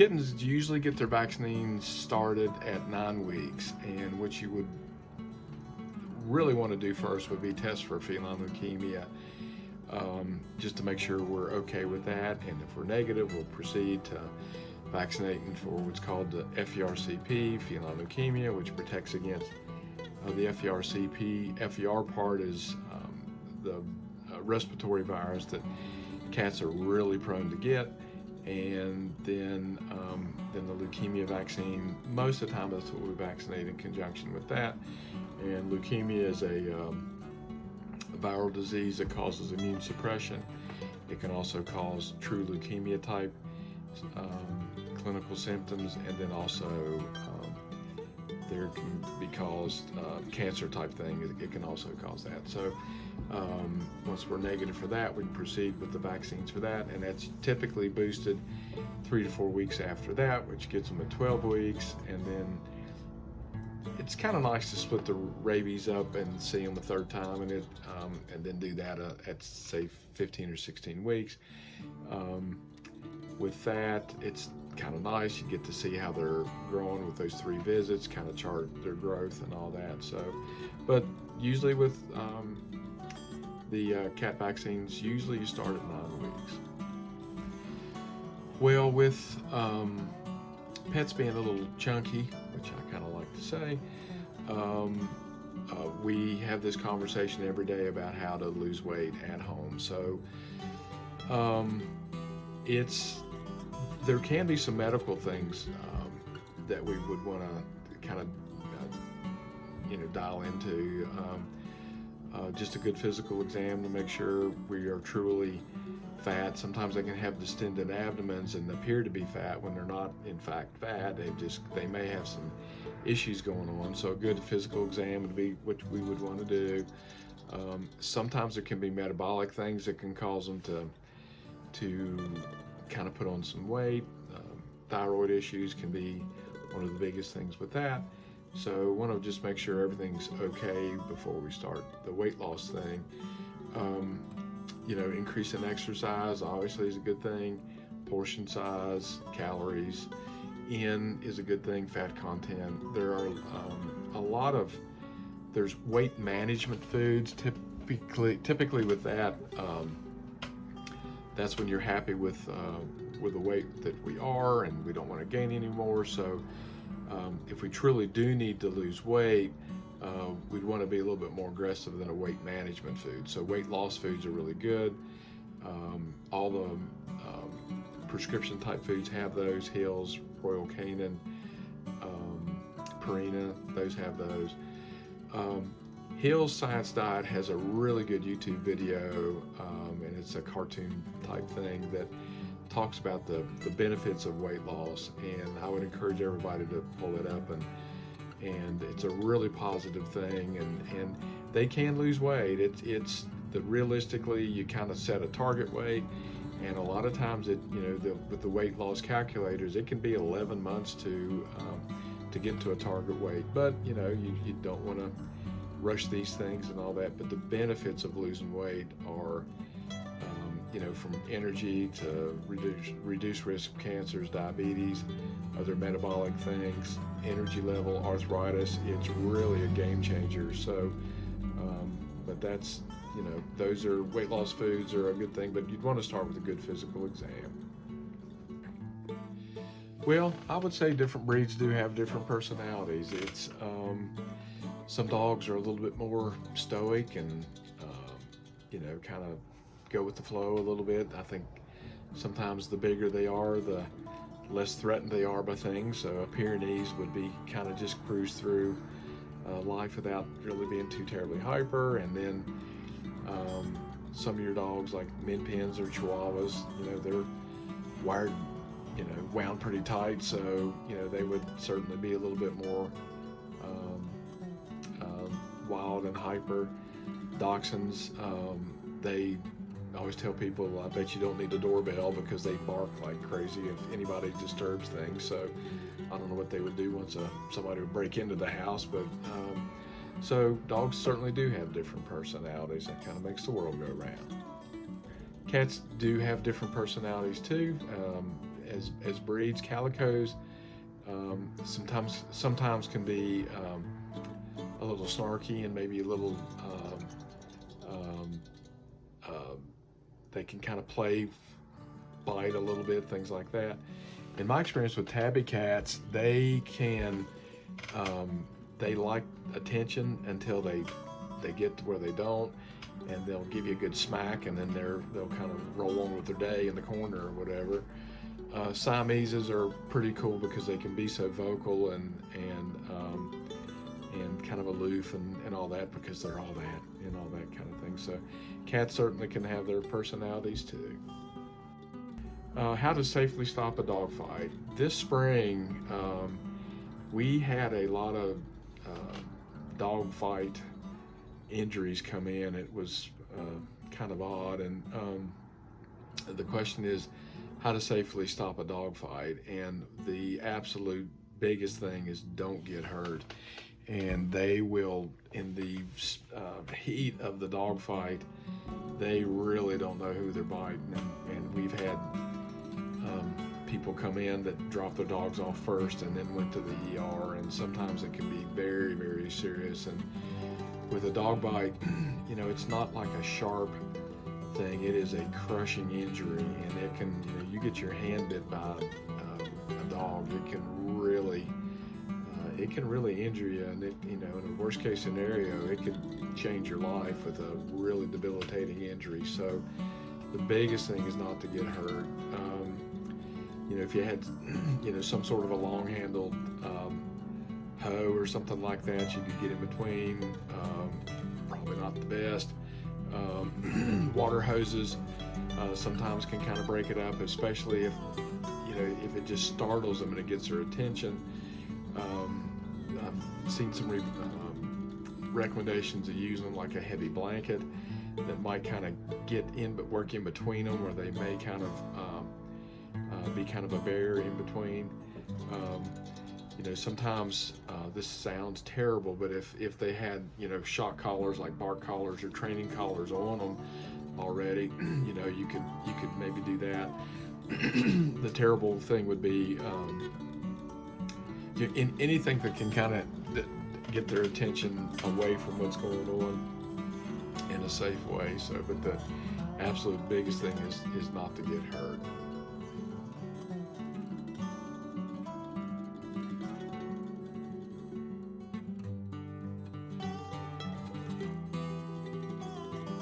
kittens usually get their vaccines started at 9 weeks, and what you would really want to do first would be test for feline leukemia, just to make sure we're okay with that. And if we're negative, we'll proceed to vaccinating for what's called the FERCP, feline leukemia, which protects against the FERCP. FER part is the respiratory virus that cats are really prone to get, and then the leukemia vaccine. Most of the time, that's what we vaccinate in conjunction with that. And leukemia is a viral disease that causes immune suppression. It can also cause true leukemia type clinical symptoms, and then also there can be caused cancer type thing. It can also cause that. So once we're negative for that, we proceed with the vaccines for that, and that's typically boosted 3 to 4 weeks after that, which gets them at 12 weeks. And then it's kind of nice to split the rabies up and see them a third time, and then do that at say 15 or 16 weeks. With that, it's kind of nice. You get to see how they're growing with those 3 visits, kind of chart their growth and all that. So, but usually with the cat vaccines, usually you start at 9 weeks. Well, with pets being a little chunky, which I kind of like to say, we have this conversation every day about how to lose weight at home. So there can be some medical things that we would want to kind of dial into. Just a good physical exam to make sure we are truly fat. Sometimes they can have distended abdomens and appear to be fat when they're not in fact fat. They may have some issues going on. So a good physical exam would be what we would want to do. Sometimes there can be metabolic things that can cause them to kind of put on some weight. Thyroid issues can be one of the biggest things with that. So want to just make sure everything's okay before we start the weight loss thing. Increase in exercise obviously is a good thing. Portion size, calories in is a good thing. Fat content. There are there's weight management foods. Typically with that, that's when you're happy with the weight that we are, and we don't want to gain any more. So if we truly do need to lose weight, we'd want to be a little bit more aggressive than a weight management food. So weight loss foods are really good. All the prescription type foods have those. Hills, Royal Canin, Purina, those have those. Hill's Science Diet has a really good YouTube video, and it's a cartoon type thing that talks about the benefits of weight loss, and I would encourage everybody to pull it up, and it's a really positive thing, and they can lose weight. It's realistically, you kind of set a target weight, and a lot of times with the weight loss calculators, it can be 11 months to get to a target weight. But you don't want to rush these things and all that. But the benefits of losing weight are from energy to reduce risk of cancers, diabetes, other metabolic things, energy level, arthritis. It's really a game changer. So, but that's, those are weight loss foods are a good thing, but you'd want to start with a good physical exam. Well, I would say different breeds do have different personalities. It's some dogs are a little bit more stoic and kind of go with the flow a little bit. I think sometimes the bigger they are, the less threatened they are by things. So a Pyrenees would be kind of just cruise through life without really being too terribly hyper. And then some of your dogs like Min Pins or Chihuahuas, they're wired, wound pretty tight. So, they would certainly be a little bit more wild and hyper. Dachshunds, they always tell people, I bet you don't need a doorbell because they bark like crazy if anybody disturbs things. So I don't know what they would do once somebody would break into the house, but so dogs certainly do have different personalities. That kind of makes the world go round. Cats do have different personalities too. as breeds. Calicos sometimes can be a little snarky and maybe a little they can kind of bite a little bit, things like that. In my experience with tabby cats, they can they like attention until they get to where they don't, and they'll give you a good smack, and then they'll kind of roll on with their day in the corner or whatever. Siameses are pretty cool because they can be so vocal and kind of aloof and all that, because they're all that and all that kind of thing. So cats certainly can have their personalities too. How to safely stop a dog fight. This spring, we had a lot of dog fight injuries come in. It was kind of odd, and the question is how to safely stop a dog fight. And the absolute biggest thing is don't get hurt. And they will, in the heat of the dog fight, they really don't know who they're biting. And we've had people come in that dropped their dogs off first and then went to the ER, and sometimes it can be very, very serious. And with a dog bite, you know, it's not like a sharp thing. It is a crushing injury, and it can, you know, you get your hand bit by a dog, it can really injure you. And it, you know, in a worst case scenario, it could change your life with a really debilitating injury. So the biggest thing is not to get hurt. You know, if you had, you know, some sort of a long-handled hoe or something like that, you could get in between. Probably not the best. Water hoses sometimes can kind of break it up, especially if, you know, if it just startles them and it gets their attention. I've seen some recommendations of using like a heavy blanket that might kind of get in, but work in between them, where they may kind of be kind of a barrier in between. You know, sometimes this sounds terrible, but if they had, you know, shock collars like bark collars or training collars on them already, you know, you could maybe do that. The terrible thing would be in anything that can kind of get their attention away from what's going on in a safe way. So, but the absolute biggest thing is not to get hurt.